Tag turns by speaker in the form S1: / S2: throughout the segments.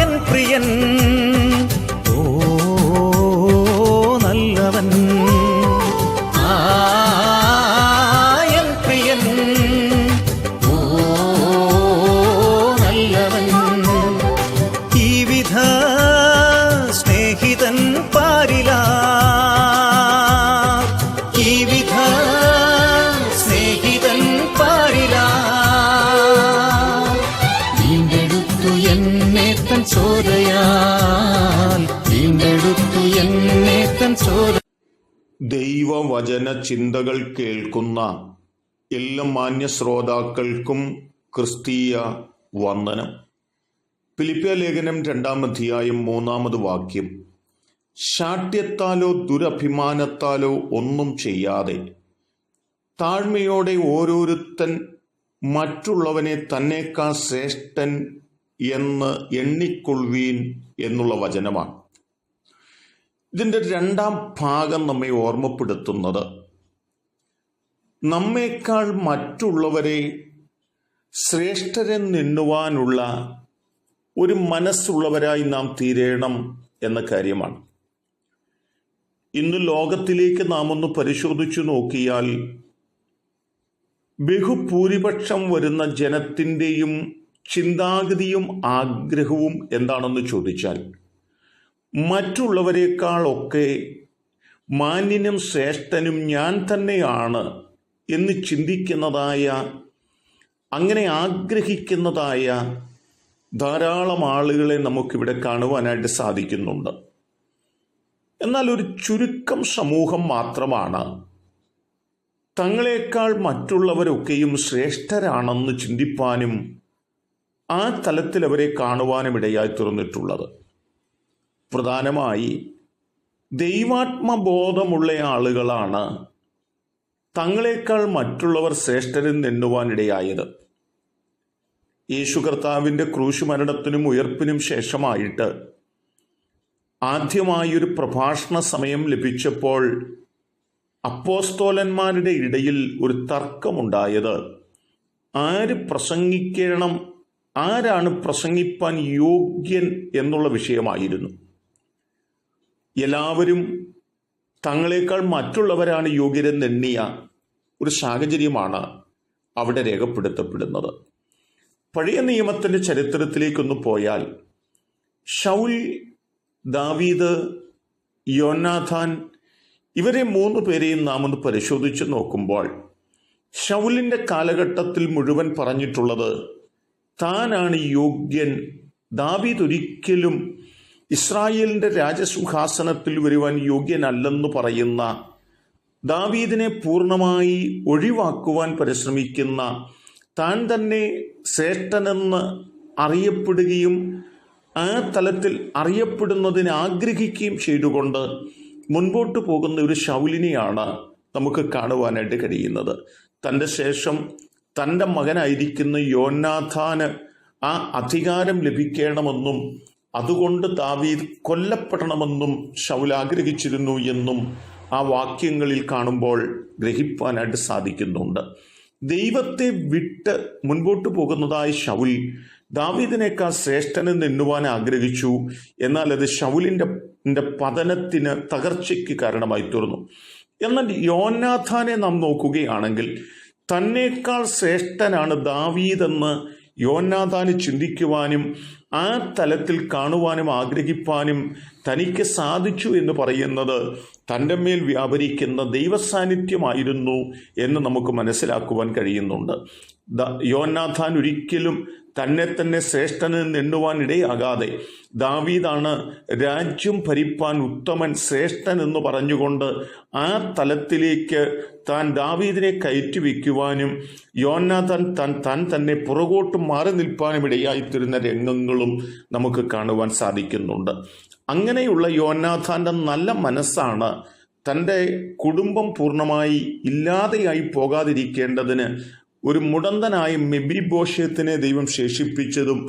S1: N പ്രിയൻ ഓ നല്ലവൻ, N പ്രിയൻ ഓ നല്ലവൻ. ഈ വിധ സ്നേഹിതൻ പാരില, ഈ വിധ സ്നേഹിതൻ പാരില. വീണ്ടെടുത്തു എന്നെ തൻ ചോരയാൽ, വീണ്ടെടുത്തു എന്നെ തൻ ചോര.
S2: ദൈവവചന ചിന്തകൾ കേൾക്കുന്ന എല്ലാ മാന്യ ശ്രോതാക്കൾക്കും ക്രിസ്തീയ വന്ദനം. ഫിലിപ്പിയ ലേഖനം 2-ാം അധ്യായം 3-ാമത് വാക്യം. ശാഠ്യത്താലോ ദുരഭിമാനത്താലോ ഒന്നും ചെയ്യാതെ താഴ്മയോടെ ഓരോരുത്തൻ മറ്റുള്ളവനെ തന്നേക്കാൾ ശ്രേഷ്ഠൻ എന്ന് എണ്ണിക്കൊള്ളുവീൻ എന്നുള്ള വചനമാണ്. ഇതിൻ്റെ 2-ാം ഭാഗം നമ്മെ ഓർമ്മപ്പെടുത്തുന്നത് നമ്മേക്കാൾ മറ്റുള്ളവരെ ശ്രേഷ്ഠരെന്നെണ്ണുവാനുള്ള ഒരു മനസ്സുള്ളവരായി നാം തീരണം എന്ന കാര്യമാണ്. ഇന്ന് ലോകത്തിലേക്ക് നാം ഒന്ന് പരിശോധിച്ചു നോക്കിയാൽ ബഹുഭൂരിപക്ഷം വരുന്ന ജനത്തിൻ്റെയും ചിന്താഗതിയും ആഗ്രഹവും എന്താണെന്ന് ചോദിച്ചാൽ മറ്റുള്ളവരെക്കാളൊക്കെ മാന്യനും ശ്രേഷ്ഠനും ഞാൻ തന്നെയാണ് എന്ന് ചിന്തിക്കുന്നതായ, അങ്ങനെ ആഗ്രഹിക്കുന്നതായ ധാരാളം ആളുകളെ നമുക്കിവിടെ കാണുവാനായിട്ട് സാധിക്കുന്നുണ്ട്. എന്നാൽ ഒരു ചുരുക്കം സമൂഹം മാത്രമാണ് തങ്ങളെക്കാൾ മറ്റുള്ളവരൊക്കെയും ശ്രേഷ്ഠരാണെന്ന് ചിന്തിപ്പാനും ആ തലത്തിൽ അവരെ കാണുവാനും ഇടയായി തീർന്നിട്ടുള്ളത്. പ്രധാനമായി ദൈവാത്മബോധമുള്ള ആളുകളാണ് തങ്ങളെക്കാൾ മറ്റുള്ളവർ ശ്രേഷ്ഠരെന്ന് എണ്ണുവാനിടയായത്. യേശു കർത്താവിൻ്റെ ക്രൂശ് മരണത്തിനും ഉയർപ്പിനും ശേഷമായിട്ട് ആദ്യമായൊരു പ്രഭാഷണ സമയം ലഭിച്ചപ്പോൾ അപ്പോസ്തോലന്മാരുടെ ഇടയിൽ ഒരു തർക്കമുണ്ടായത് ആര് പ്രസംഗിക്കണം, ആരാണ് പ്രസംഗിപ്പാൻ യോഗ്യൻ എന്നുള്ള വിഷയമായിരുന്നു. എല്ലാവരും തങ്ങളെക്കാൾ മറ്റുള്ളവരാണ് യോഗ്യരെന്നെണ്ണിയ ഒരു സാഹചര്യമാണ് അവിടെ രേഖപ്പെടുത്തപ്പെടുന്നത്. പഴയ നിയമത്തിൻ്റെ ചരിത്രത്തിലേക്കൊന്ന് പോയാൽ ശൗൽ, ദാവീദ്, യോനാഥാൻ ഇവരെ 3 പേരെയും നാം ഒന്ന് പരിശോധിച്ച് നോക്കുമ്പോൾ ശൗലിൻ്റെ കാലഘട്ടത്തിൽ മുഴുവൻ പറഞ്ഞിട്ടുള്ളത് താനാണ് യോഗ്യൻ. ദാവീദ് ഒരിക്കലും ഇസ്രായേലിൻ്റെ രാജസിംഹാസനത്തിൽ വരുവാൻ യോഗ്യനല്ലെന്ന് പറയുന്ന, ദാവീദിനെ പൂർണ്ണമായി ഒഴിവാക്കുവാൻ പരിശ്രമിക്കുന്ന, താൻ തന്നെ ശ്രേഷ്ഠനെന്ന് അറിയപ്പെടുകയും ആ തലത്തിൽ അറിയപ്പെടുന്നതിന് ആഗ്രഹിക്കുകയും ചെയ്തുകൊണ്ട് മുൻപോട്ട് പോകുന്ന ഒരു ശൗലിനെയാണ് നമുക്ക് കാണുവാനായിട്ട് കഴിയുന്നത്. തൻ്റെ ശേഷം തൻ്റെ മകനായിരിക്കുന്ന യോനാഥാന് ആ അധികാരം ലഭിക്കണമെന്നും അതുകൊണ്ട് ദാവീദ് കൊല്ലപ്പെടണമെന്നും ശൗൽ ആഗ്രഹിച്ചിരുന്നു എന്നും ആ വാക്യങ്ങളിൽ കാണുമ്പോൾ ഗ്രഹിപ്പാനായിട്ട് സാധിക്കുന്നുണ്ട്. ദൈവത്തെ വിട്ട് മുൻപോട്ട് പോകുന്നതായ ശൗൽ ദാവീദിനേക്കാൾ ശ്രേഷ്ഠനെന്ന് എണ്ണുവാൻ ആഗ്രഹിച്ചു. എന്നാൽ അത് ശൗലിൻ്റെ പതനത്തിന്, തകർച്ചയ്ക്ക് കാരണമായി തീർന്നു. എന്നാൽ യോനാഥാനെ നാം നോക്കുകയാണെങ്കിൽ തന്നേക്കാൾ ശ്രേഷ്ഠനാണ് ദാവീദെന്ന് യോനാഥാന് ചിന്തിക്കുവാനും ആ തലത്തിൽ കാണുവാനും ആഗ്രഹിപ്പാനും തനിക്ക് സാധിച്ചു എന്ന് പറയുന്നത് തൻ്റെ മേൽ വ്യാപരിക്കുന്ന ദൈവസാന്നിധ്യമായിരുന്നു എന്ന് നമുക്ക് മനസ്സിലാക്കുവാൻ കഴിയുന്നുണ്ട്. യോനാഥാൻ ഒരിക്കലും തന്നെ ശ്രേഷ്ഠനെന്ന് എണ്ണുവാൻ ഇടയാകാതെ ദാവീദാണ് രാജ്യം ഭരിപ്പാൻ ഉത്തമൻ, ശ്രേഷ്ഠൻ എന്ന് പറഞ്ഞുകൊണ്ട് ആ തലത്തിലേക്ക് താൻ ദാവീദിനെ കയറ്റി വയ്ക്കുവാനും യോനാഥാൻ താൻ തന്നെ പുറകോട്ട് മാറി നിൽപ്പാനും ഇടയായിത്തീരുന്ന രംഗങ്ങളും നമുക്ക് കാണുവാൻ സാധിക്കുന്നുണ്ട്. അങ്ങനെയുള്ള യോനാഥാൻ്റെ നല്ല മനസ്സാണ് തൻ്റെ കുടുംബം പൂർണ്ണമായി ഇല്ലാതെയായി പോകാതിരിക്കേണ്ടതിന് ഒരു മുടന്തനായ മെഫീബോശെത്തിനെ ദൈവം ശേഷിപ്പിച്ചതും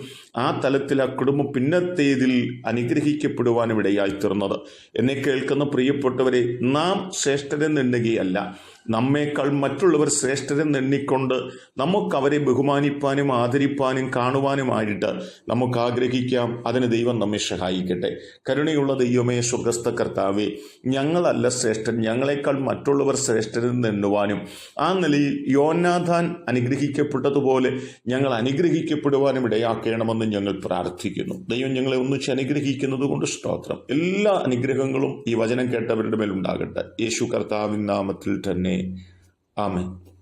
S2: ആ തലത്തിൽ ആ കുടുംബം പിന്നത്തേതിൽ അനുഗ്രഹിക്കപ്പെടുവാനും ഇടയായി തീർന്നത്. എന്നെ കേൾക്കുന്ന പ്രിയപ്പെട്ടവരെ, നാം ശ്രേഷ്ഠരെന്നെണ്ണുകയല്ല, നമ്മേക്കാൾ മറ്റുള്ളവർ ശ്രേഷ്ഠരെന്ന് എണ്ണിക്കൊണ്ട് നമുക്കവരെ ബഹുമാനിപ്പാനും ആദരിപ്പാനും കാണുവാനുമായിട്ട് നമുക്ക് ആഗ്രഹിക്കാം. അതിന് ദൈവം നമ്മെ സഹായിക്കട്ടെ. കരുണയുള്ള ദൈവമേ, സ്വർഗ്ഗസ്ഥ കർത്താവേ, ഞങ്ങളല്ല ശ്രേഷ്ഠൻ, ഞങ്ങളെക്കാൾ മറ്റുള്ളവർ ശ്രേഷ്ഠരെന്ന് എണ്ണുവാനും ആ നിലയിൽ യോനാഥാൻ അനുഗ്രഹിക്കപ്പെട്ടതുപോലെ ഞങ്ങൾ അനുഗ്രഹിക്കപ്പെടുവാനും ഇടയാക്കണമെന്ന് ഞങ്ങൾ പ്രാർത്ഥിക്കുന്നു. ദൈവം ഞങ്ങളെ ഒന്നിച്ച് അനുഗ്രഹിക്കുന്നത് കൊണ്ട് സ്തോത്രം. എല്ലാ അനുഗ്രഹങ്ങളും ഈ വചനം കേട്ടവരുടെ മേലുണ്ടാകട്ടെ. യേശു കർത്താവിൻ നാമത്തിൽ തന്നെ. ആമേൻ.